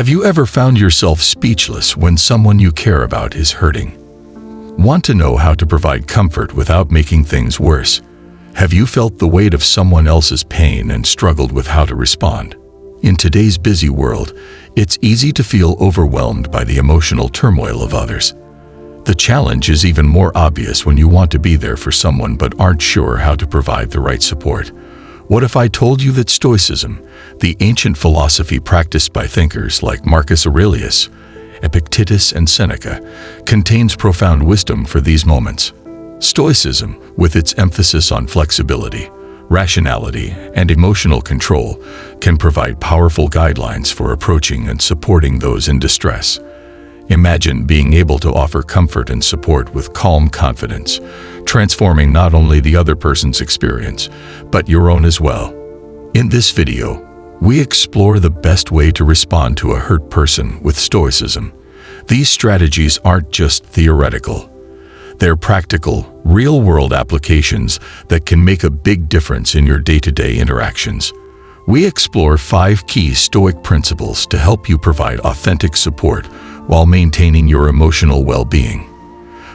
Have you ever found yourself speechless when someone you care about is hurting? Want to know how to provide comfort without making things worse? Have you felt the weight of someone else's pain and struggled with how to respond? In today's busy world, it's easy to feel overwhelmed by the emotional turmoil of others. The challenge is even more obvious when you want to be there for someone but aren't sure how to provide the right support. What if I told you that Stoicism, the ancient philosophy practiced by thinkers like Marcus Aurelius, Epictetus, and Seneca, contains profound wisdom for these moments? Stoicism, with its emphasis on flexibility, rationality, and emotional control, can provide powerful guidelines for approaching and supporting those in distress. Imagine being able to offer comfort and support with calm confidence, transforming not only the other person's experience, but your own as well. In this video, we explore the best way to respond to a hurt person with Stoicism. These strategies aren't just theoretical. They're practical, real-world applications that can make a big difference in your day-to-day interactions. We explore 5 key Stoic principles to help you provide authentic support while maintaining your emotional well-being.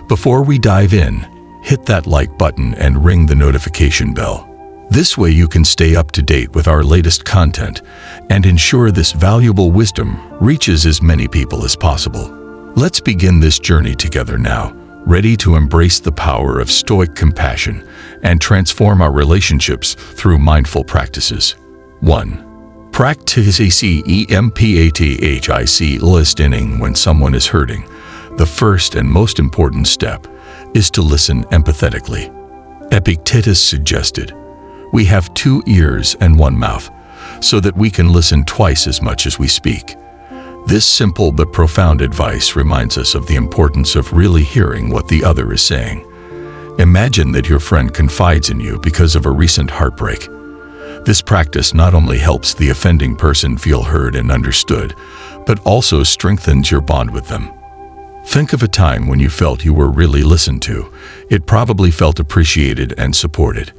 Before we dive in, hit that like button and ring the notification bell. This way you can stay up to date with our latest content and ensure this valuable wisdom reaches as many people as possible. Let's begin this journey together now, ready to embrace the power of Stoic compassion and transform our relationships through mindful practices. 1. Practice empathic listening when someone is hurting. The first and most important step is to listen empathetically. Epictetus suggested, "We have 2 ears and 1 mouth, so that we can listen twice as much as we speak." This simple but profound advice reminds us of the importance of really hearing what the other is saying. Imagine that your friend confides in you because of a recent heartbreak. This practice not only helps the offending person feel heard and understood, but also strengthens your bond with them. Think of a time when you felt you were really listened to. It probably felt appreciated and supported.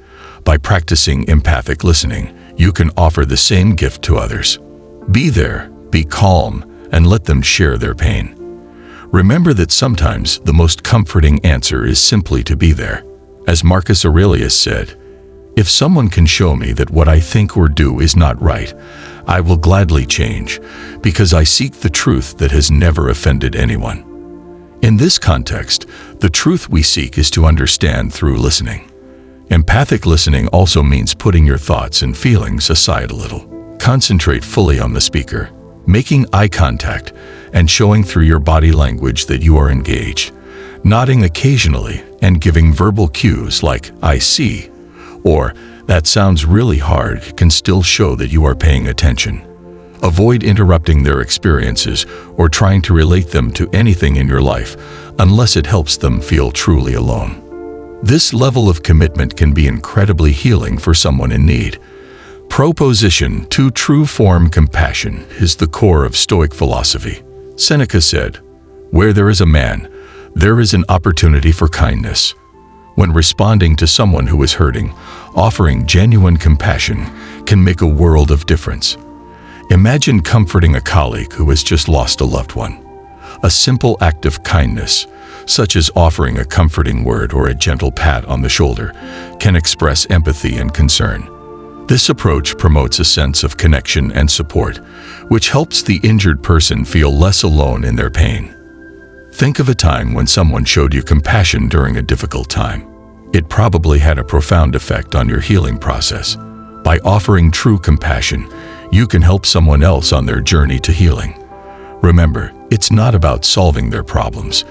By practicing empathic listening, you can offer the same gift to others. Be there, be calm, and let them share their pain. Remember that sometimes the most comforting answer is simply to be there. As Marcus Aurelius said, "If someone can show me that what I think or do is not right, I will gladly change, because I seek the truth that has never offended anyone." In this context, the truth we seek is to understand through listening. Empathic listening also means putting your thoughts and feelings aside a little. Concentrate fully on the speaker, making eye contact, and showing through your body language that you are engaged. Nodding occasionally and giving verbal cues like "I see" or "that sounds really hard" can still show that you are paying attention. Avoid interrupting their experiences or trying to relate them to anything in your life unless it helps them feel truly alone. This level of commitment can be incredibly healing for someone in need. Proposition 2. True form compassion is the core of Stoic philosophy. Seneca said, "Where there is a man, there is an opportunity for kindness." When responding to someone who is hurting, offering genuine compassion can make a world of difference. Imagine comforting a colleague who has just lost a loved one. A simple act of kindness, such as offering a comforting word or a gentle pat on the shoulder, can express empathy and concern. This approach promotes a sense of connection and support, which helps the injured person feel less alone in their pain. Think of a time when someone showed you compassion during a difficult time. It probably had a profound effect on your healing process. By offering true compassion, you can help someone else on their journey to healing. Remember, it's not about solving their problems.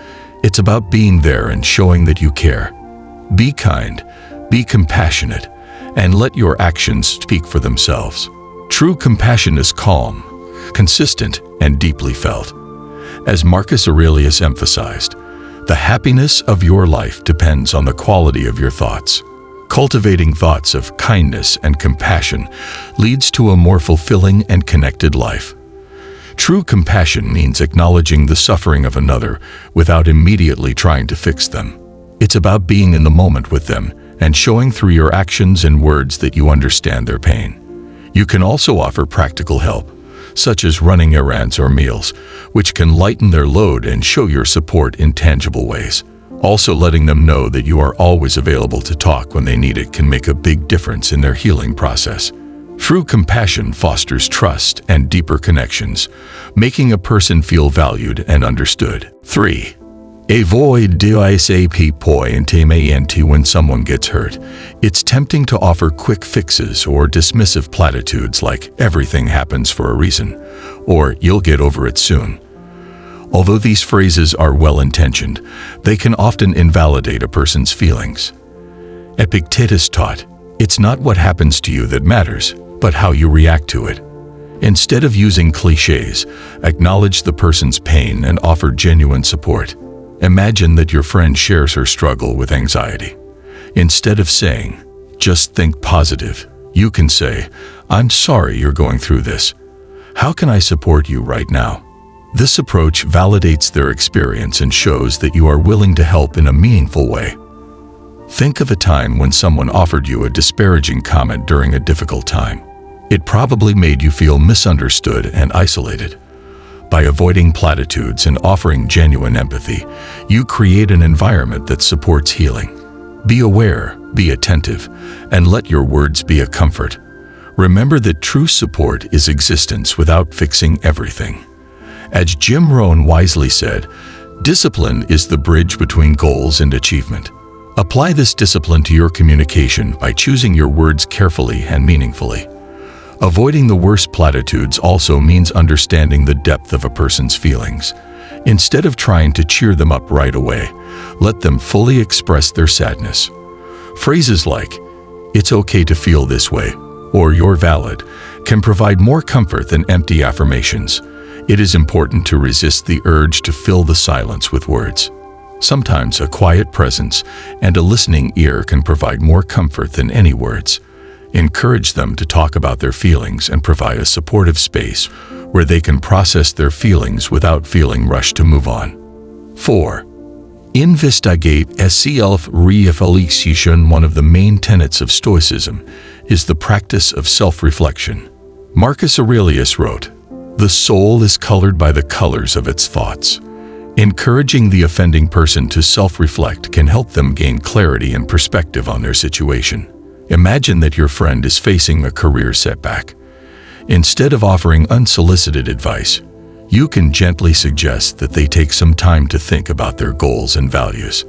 It's about being there and showing that you care. Be kind, be compassionate, and let your actions speak for themselves. True compassion is calm, consistent, and deeply felt. As Marcus Aurelius emphasized, the happiness of your life depends on the quality of your thoughts. Cultivating thoughts of kindness and compassion leads to a more fulfilling and connected life. True compassion means acknowledging the suffering of another without immediately trying to fix them. It's about being in the moment with them and showing through your actions and words that you understand their pain. You can also offer practical help, such as running errands or meals, which can lighten their load and show your support in tangible ways. Also, letting them know that you are always available to talk when they need it can make a big difference in their healing process. True compassion fosters trust and deeper connections, making a person feel valued and understood. 3. Avoid disappointment when someone gets hurt. It's tempting to offer quick fixes or dismissive platitudes like "everything happens for a reason" or "you'll get over it soon." Although these phrases are well-intentioned, they can often invalidate a person's feelings. Epictetus taught, "It's not what happens to you that matters, but how you react to it." Instead of using cliches, acknowledge the person's pain and offer genuine support. Imagine that your friend shares her struggle with anxiety. Instead of saying, "Just think positive," you can say, "I'm sorry you're going through this. How can I support you right now?" This approach validates their experience and shows that you are willing to help in a meaningful way. Think of a time when someone offered you a disparaging comment during a difficult time. It probably made you feel misunderstood and isolated. By avoiding platitudes and offering genuine empathy, you create an environment that supports healing. Be aware, be attentive, and let your words be a comfort. Remember that true support is existence without fixing everything. As Jim Rohn wisely said, "Discipline is the bridge between goals and achievement." Apply this discipline to your communication by choosing your words carefully and meaningfully. Avoiding the worst platitudes also means understanding the depth of a person's feelings. Instead of trying to cheer them up right away, let them fully express their sadness. Phrases like, "It's okay to feel this way," or "You're valid," can provide more comfort than empty affirmations. It is important to resist the urge to fill the silence with words. Sometimes a quiet presence and a listening ear can provide more comfort than any words. Encourage them to talk about their feelings and provide a supportive space where they can process their feelings without feeling rushed to move on. 4. Investigate self-reflection. One of the main tenets of Stoicism is the practice of self-reflection. Marcus Aurelius wrote, "The soul is colored by the colors of its thoughts." Encouraging the offending person to self-reflect can help them gain clarity and perspective on their situation. Imagine that your friend is facing a career setback. Instead of offering unsolicited advice, you can gently suggest that they take some time to think about their goals and values.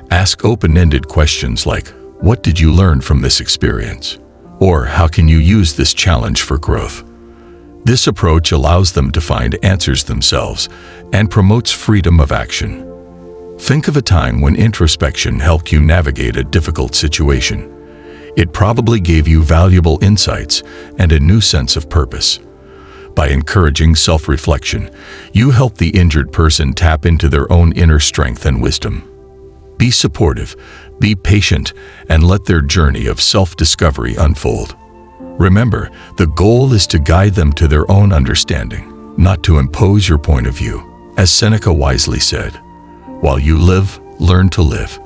Ask open-ended questions like, "What did you learn from this experience?" or "How can you use this challenge for growth?" This approach allows them to find answers themselves and promotes freedom of action. Think of a time when introspection helped you navigate a difficult situation. It probably gave you valuable insights and a new sense of purpose. By encouraging self-reflection, you help the injured person tap into their own inner strength and wisdom. Be supportive, be patient, and let their journey of self-discovery unfold. Remember, the goal is to guide them to their own understanding, not to impose your point of view. As Seneca wisely said, "While you live, learn to live."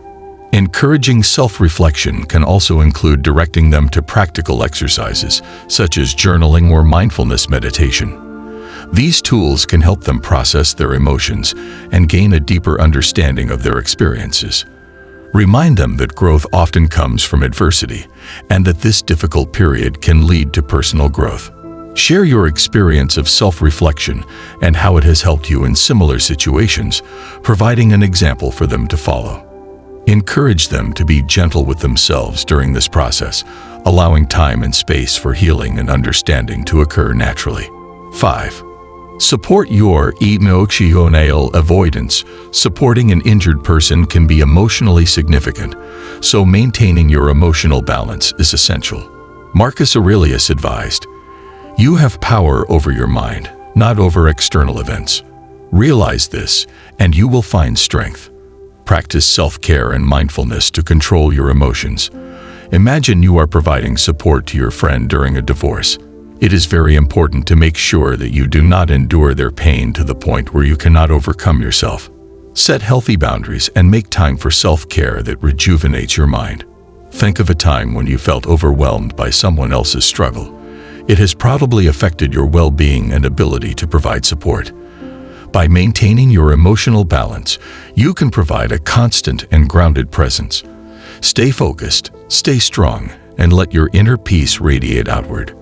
Encouraging self-reflection can also include directing them to practical exercises, such as journaling or mindfulness meditation. These tools can help them process their emotions and gain a deeper understanding of their experiences. Remind them that growth often comes from adversity, and that this difficult period can lead to personal growth. Share your experience of self-reflection and how it has helped you in similar situations, providing an example for them to follow. Encourage them to be gentle with themselves during this process, allowing time and space for healing and understanding to occur naturally. 5. Support your emotional avoidance. Supporting an injured person can be emotionally significant, so maintaining your emotional balance is essential. Marcus Aurelius advised, "You have power over your mind, not over external events. Realize this, and you will find strength." Practice self-care and mindfulness to control your emotions. Imagine you are providing support to your friend during a divorce. It is very important to make sure that you do not endure their pain to the point where you cannot overcome yourself. Set healthy boundaries and make time for self-care that rejuvenates your mind. Think of a time when you felt overwhelmed by someone else's struggle. it has probably affected your well-being and ability to provide support. By maintaining your emotional balance, you can provide a constant and grounded presence. Stay focused, stay strong, and let your inner peace radiate outward.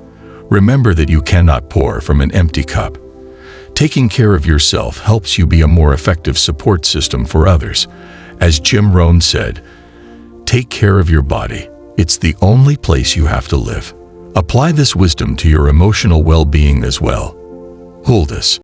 Remember that you cannot pour from an empty cup. Taking care of yourself helps you be a more effective support system for others. As Jim Rohn said, "Take care of your body. It's the only place you have to live." Apply this wisdom to your emotional well-being as well. Hold this.